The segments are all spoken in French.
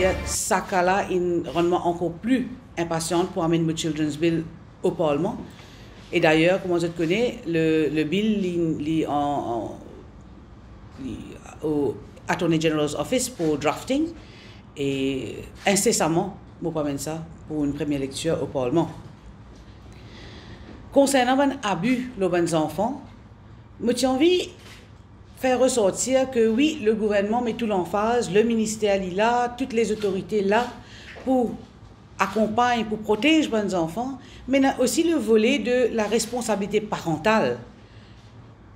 parlementaire, ça là, il rend encore plus impatiente pour amener le Children's Bill au Parlement. Et d'ailleurs, comme vous connaissez, le bill au Attorney General's Office pour drafting et incessamment, vous pouvez mettre ça pour une première lecture au Parlement. Concernant l'abus des enfants, j'ai envie de faire ressortir que oui, le gouvernement met tout l'emphase, le ministère est là, toutes les autorités là pour accompagner, pour protéger les enfants, mais il y a aussi le volet de la responsabilité parentale.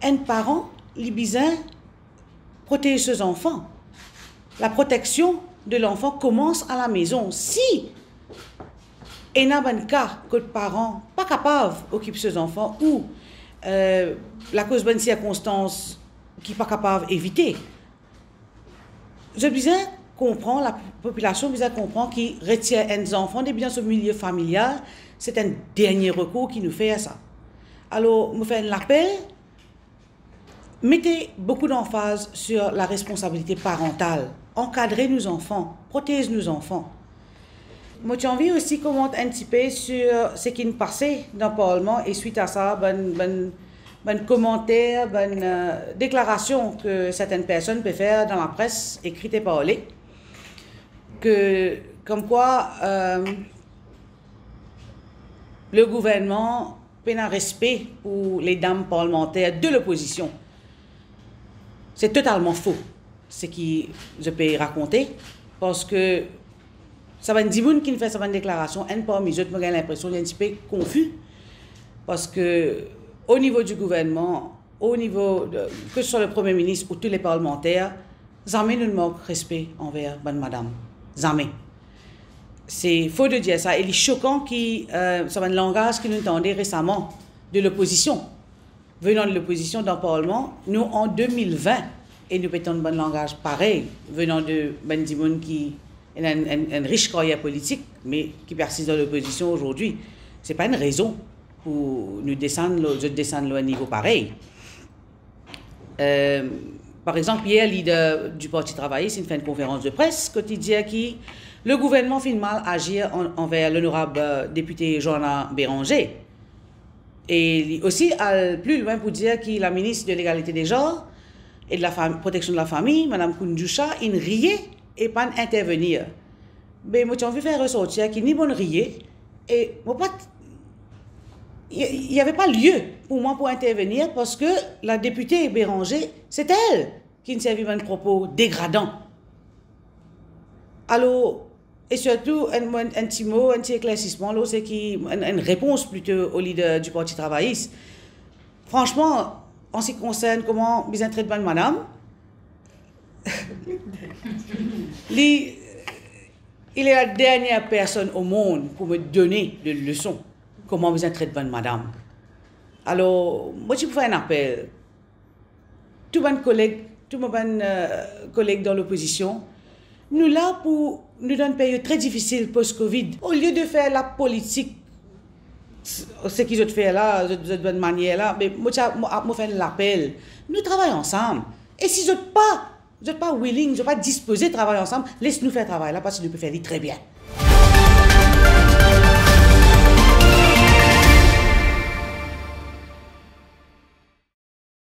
Un parent, il a besoin de protéger ses enfants. La protection de l'enfant commence à la maison. Si il y a un cas que le parent n'est pas capable d'occuper ses enfants ou la cause d'une circonstance qui n'est pas capable d'éviter, j'ai besoin de comprendre, la population a besoin de comprendre qu'il retient un enfant des biens au milieu familial, c'est un dernier recours qui nous fait à ça. Alors, je fais un appel, mettez beaucoup d'emphase sur la responsabilité parentale, encadrez nos enfants, protégez nos enfants. Moi, j'ai envie aussi de commenter un petit peu sur ce qui nous passait dans le Parlement et suite à ça, commentaires, déclarations que certaines personnes peuvent faire dans la presse, écrite et parlée, comme quoi le gouvernement peine un respect pour les dames parlementaires de l'opposition. C'est totalement faux, ce que je peux raconter, parce que ça va être 10 personnes qui fait cette déclaration, un parmi les autres, j'ai l'impression qu'il est un petit peu confus, parce que au niveau du gouvernement, au niveau que ce soit le Premier ministre ou tous les parlementaires, jamais nous ne manquons de respect envers madame. Jamais. C'est faux de dire ça. Et il est choquant que ça va un langage que nous entendons récemment de l'opposition. Venant de l'opposition dans le Parlement, nous en 2020, et nous pétons un bon langage pareil, venant de Dimoun qui est une riche carrière politique, mais qui persiste dans l'opposition aujourd'hui. Ce n'est pas une raison pour nous descendre à un niveau pareil. Par exemple, hier, le leader du Parti travailliste a fait une conférence de presse quotidienne qui le gouvernement fait mal agir envers l'honorable député Joanna Béranger. Et aussi, plus loin pour dire que la ministre de l'égalité des genres et de la protection de la famille, Mme Koundoucha, il riait et pas intervenir. Mais moi, j'ai envie de faire ressortir qu'il n'y a pas rier et il n'y avait pas lieu pour moi pour intervenir parce que la députée Béranger, c'est elle qui ne servait pas de propos dégradants. Alors, et surtout, un petit mot, un petit éclaircissement, c'est une réponse plutôt au leader du Parti travailliste. Franchement, en ce qui concerne comment bien traiter madame, il est la dernière personne au monde pour me donner des leçons. Comment vous êtes traité de madame. Alors, moi, je peux faire un appel. Tous mes collègues dans l'opposition, nous là pour nous donner une période très difficile post-Covid. Au lieu de faire la politique, ce qu'ils ont fait là, de bonne manière là, mais moi, je fais l'appel. Nous travaillons ensemble. Et si vous n'êtes pas willing, vous n'êtes pas disposé de travailler ensemble, laissez-nous faire travail là parce que nous pouvons faire très bien.